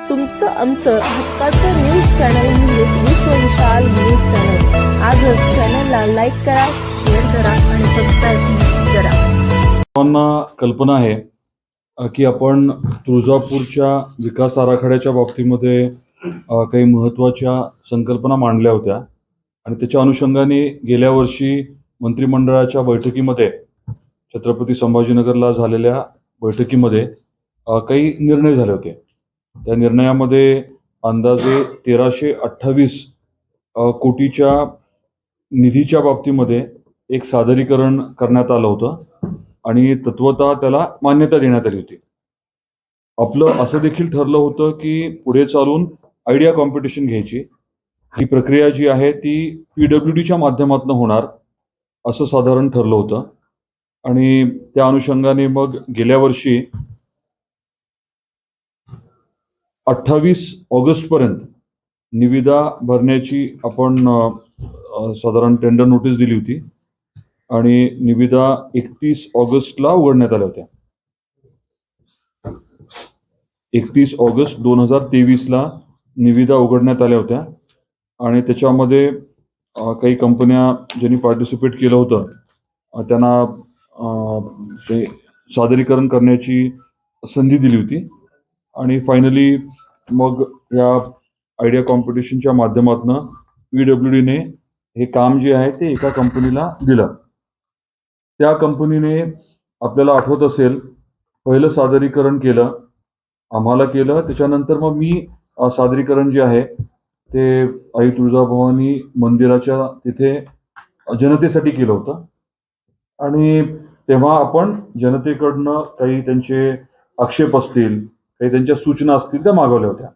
तुमचं आमचं हक्काचं न्यूज चॅनल म्हणजेच विश्वविशाल न्यूज चॅनल. आजच चॅनलला लाईक करा, शेअर करा आणि सबस्क्राईब करा. सर्वांना कल्पना आहे की आपण तुळजापूरच्या विकास आराखड्याच्या बाबतीमध्ये काही महत्त्वाच्या संकल्पना मांडल्या होत्या आणि त्याच्या अनुषंगाने गेल्या वर्षी मंत्रिमंडळाच्या बैठकीमध्ये छत्रपती संभाजीनगरला झालेल्या बैठकीमध्ये काही निर्णय झाले होते. त्या निर्णयामध्ये अंदाजे 1328 कोटीच्या निधीच्या बाबतीमध्ये एक सादरीकरण करण्यात आलं होतं आणि तत्वतः त्याला मान्यता देण्यात आली होती. आपलं असं देखील ठरलं होतं की पुढे चालून आयडिया कॉम्पिटिशन घ्यायची. ही प्रक्रिया जी आहे ती PWDच्या माध्यमातून होणार असं साधारण ठरलं होतं आणि त्या अनुषंगाने मग गेल्या वर्षी 28 ऑगस्टपर्यंत निविदा भरण्याची आपण साधारण टेंडर नोटीस दिली होती आणि निविदा 31 ऑगस्टला उघडण्यात आल्या होत्या. 31 ऑगस्ट 2023ला निविदा उघडण्यात आल्या होत्या आणि त्याच्यामध्ये काही कंपन्या ज्यांनी पार्टिसिपेट केलं होतं त्यांना ते सादरीकरण करण्याची संधी दिली होती आणि फायनली मग या आयडिया कॉम्पिटिशनच्या माध्यमातून PWDने हे काम जे आहे ते एका कंपनीला दिलं. त्या कंपनीने आपल्याला आठवत असेल पहिलं सादरीकरण केलं, आम्हाला केलं. त्याच्यानंतर मग मी सादरीकरण जे आहे ते आई तुळजाभवानी मंदिराच्या तिथे जनतेसाठी केलं होतं आणि तेव्हा आपण जनतेकडनं काही त्यांचे आक्षेप असतील, काही त्यांच्या सूचना असतील त्या मागवल्या होत्या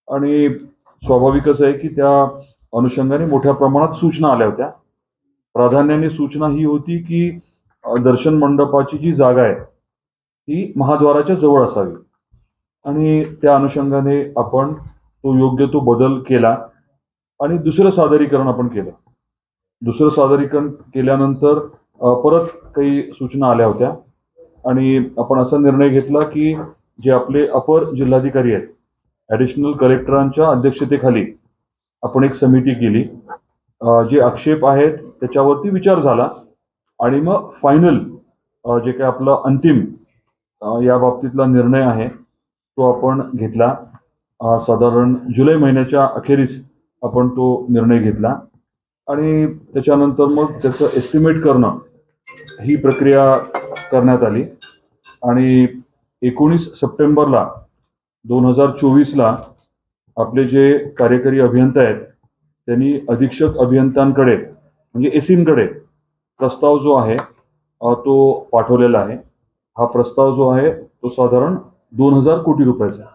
आणि स्वाभाविकच आहे की त्या अनुषंगाने मोठ्या प्रमाणात सूचना आल्या होत्या. प्राधान्याने सूचना ही होती की दर्शन मंडपाची जी जागा आहे ती महाद्वाराच्या जवळ असावी आणि त्या अनुषंगाने आपण तो योग्य तो बदल केला आणि दुसरं सादरीकरण आपण केलं. दुसरं सादरीकरण केल्यानंतर परत काही सूचना आल्या होत्या आणि आपण असा निर्णय घेतला की जे आपले अपर जिल्हाधिकारी आहेत, ॲडिशनल कलेक्टरांच्या अध्यक्षतेखाली आपण एक समिती केली. जे आक्षेप आहेत त्याच्यावरती विचार झाला आणि मग फायनल जे काही आपला अंतिम या बाबतीतला निर्णय आहे तो आपण घेतला. साधारण जुलै महिन्याच्या अखेरीस आपण तो निर्णय घेतला आणि त्याच्यानंतर मग त्याचं एस्टिमेट करणं ही प्रक्रिया करण्यात आली आणि 19 सप्टेंबरला 2024ला आपले जे कार्यकारी अभियंता आहेत त्यांनी अधीक्षक अभियंत्यांकडे म्हणजे एसींकडे प्रस्ताव जो आहे तो पाठवलेला आहे. हा प्रस्ताव जो आहे तो साधारण 2000 कोटी रुपयाचा आहे.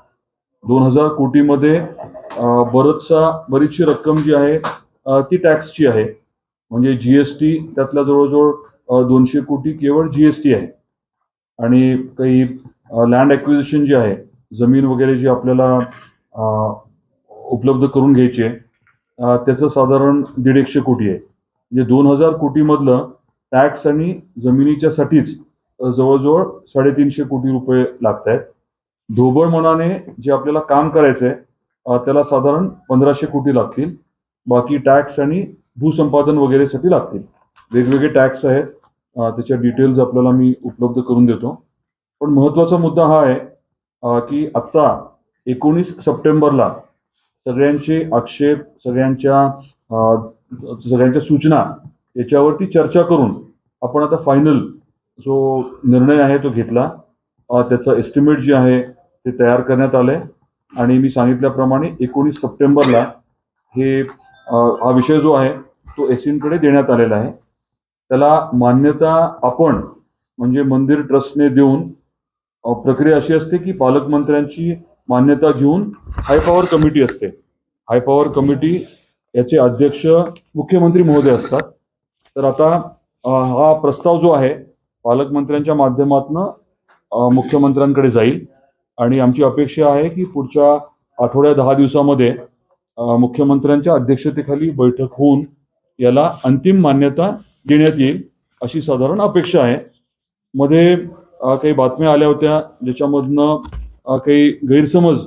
2000 कोटीमध्ये बरीचशी रक्कम जी आहे ती टॅक्सची आहे. म्हणजे GST त्यातल्या जवळजवळ 200 कोटी केवळ GST आहे आणि काही लँड ॲक्विजिशन जे आहे, जमीन वगैरे जी आपल्याला उपलब्ध करून घ्यायची आहे त्याचं साधारण 150 कोटी आहे. म्हणजे 2000 कोटीमधलं टॅक्स आणि जमिनीच्यासाठीच जवळजवळ 350 कोटी रुपये लागत आहेत. ढोबळ मनाने जे आपल्याला काम करायचं आहे त्याला साधारण 1500 कोटी लागतील. बाकी टॅक्स आणि भूसंपादन वगैरेसाठी लागतील. वेगवेगळे टॅक्स आहेत, त्याच्या डिटेल्स आपल्याला मी उपलब्ध करून देतो. पण महत्त्वाचा मुद्दा हा आहे की आत्ता 19 सप्टेंबरला सगळ्यांचे आक्षेप, सगळ्यांच्या सूचना याच्यावरती चर्चा करून आपण आता फायनल जो निर्णय आहे तो घेतला. त्याचं एस्टिमेट जे आहे ते तयार करण्यात आलंय आणि मी सांगितल्याप्रमाणे 19 सप्टेंबरला हा विषय जो आहे तो एसींकडे देण्यात आलेला आहे. त्याला मान्यता आपण म्हणजे मंदिर ट्रस्टने देऊन प्रक्रिया अशी असते की पालकमंत्र्यांची मान्यता घेऊन हाय पॉवर कमिटी असते. हाय पॉवर कमिटी याचे अध्यक्ष मुख्यमंत्री महोदय असतात. तर आता हा प्रस्ताव जो आहे पालकमंत्र्यांच्या माध्यमातून मुख्यमंत्र्यांकडे जाईल आणि आमची अपेक्षा आहे की पुढच्या आठवड्या 10 दिवसामध्ये मुख्यमंत्र्यांच्या अध्यक्षतेखाली बैठक होऊन याला अंतिम मान्यता देण्यात येईल अशी साधारण अपेक्षा आहे. मध्ये काही बातम्या आल्या होत्या ज्याच्यामधनं काही गैरसमज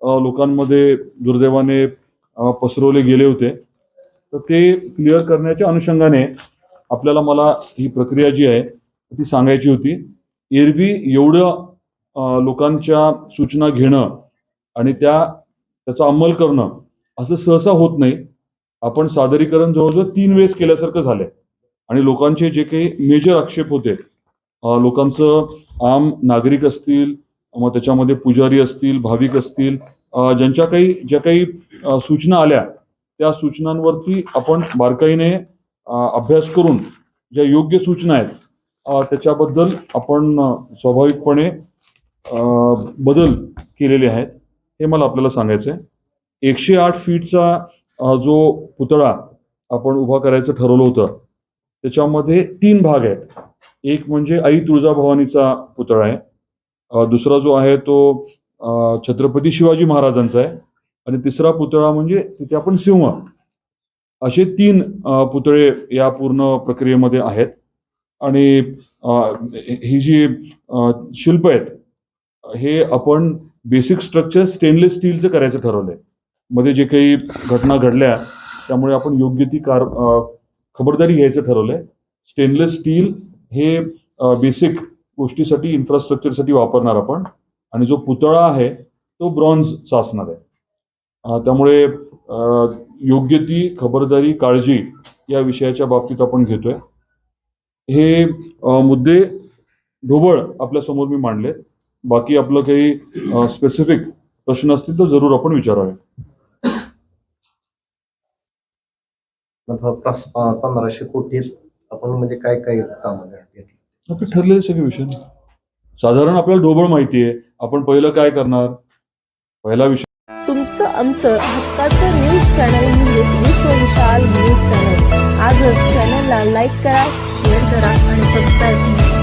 लोकांमध्ये दुर्दैवाने पसरवले गेले होते. तर ते क्लिअर करण्याच्या अनुषंगाने मला ही प्रक्रिया जी आहे ती सांगायची होती. एरवी एवढं लोकांच्या सूचना घेणं आणि त्याचा अंमल करणं असं सहसा होत नाही. आपण सादरीकरण जवळजवळ 3 वेळेस केल्यासारखं झालंय आणि लोकांचे जे काही मेजर आक्षेप होते, लोकांचं आम नागरिक असतील, मग त्याच्यामध्ये पुजारी असतील, भाविक असतील, ज्या काही सूचना आल्या त्या सूचनांवरती आपण बारकाईने अभ्यास करून ज्या योग्य सूचना आहेत त्याच्याबद्दल आपण स्वाभाविकपणे बदल केलेले आहेत हे मला आपल्याला सांगायचं आहे. 108 फीटचा जो पुतळा आपण उभा करायचं ठरवलं होतं त्याच्यामध्ये 3 भाग आहेत. एक म्हणजे आई तुळजाभवानीचा पुतळा आहे, दुसरा जो आहे तो छत्रपती शिवाजी महाराजांचा आहे आणि तिसरा पुतळा म्हणजे तिथे आपण सिंह, असे 3 पुतळे या पूर्ण प्रक्रियेमध्ये आहेत. आणि ही जी शिल्प आहेत हे आपण बेसिक स्ट्रक्चर स्टेनलेस स्टीलचं करायचं ठरवलंय. मध्ये जे काही घटना घडल्या त्यामुळे आपण योग्य ती खबरदारी घ्यायचं ठरवलंय. स्टेनलेस स्टील हे बेसिक गोष्टीसाठी, इन्फ्रास्ट्रक्चरसाठी वापरणार आपण, आणि जो पुतळा आहे तो ब्रॉन्झचा असणार आहे. त्यामुळे योग्य ती खबरदारी, काळजी या विषयाच्या बाबतीत आपण घेतोय. हे मुद्दे ढोबळ आपल्या समोर मी मांडले. बाकी आपलं काही स्पेसिफिक प्रश्न असतील तर जरूर आपण विचारावे. 1500 कोटी आपण म्हणजे काय काय कामाला घेतली? आपले ठरलेले सगळे विषय साधारण आपल्याला ढोबळ माहिती आहे. आपण पहिलं काय करणार, पहिला विषय तुमचं आमचं हक्काचं न्यूज चॅनल म्हणजेच विश्व विशाल न्यूज चॅनल. आजच चॅनलला लाईक करा, शेअर करा आणि सबस्क्राईब करा.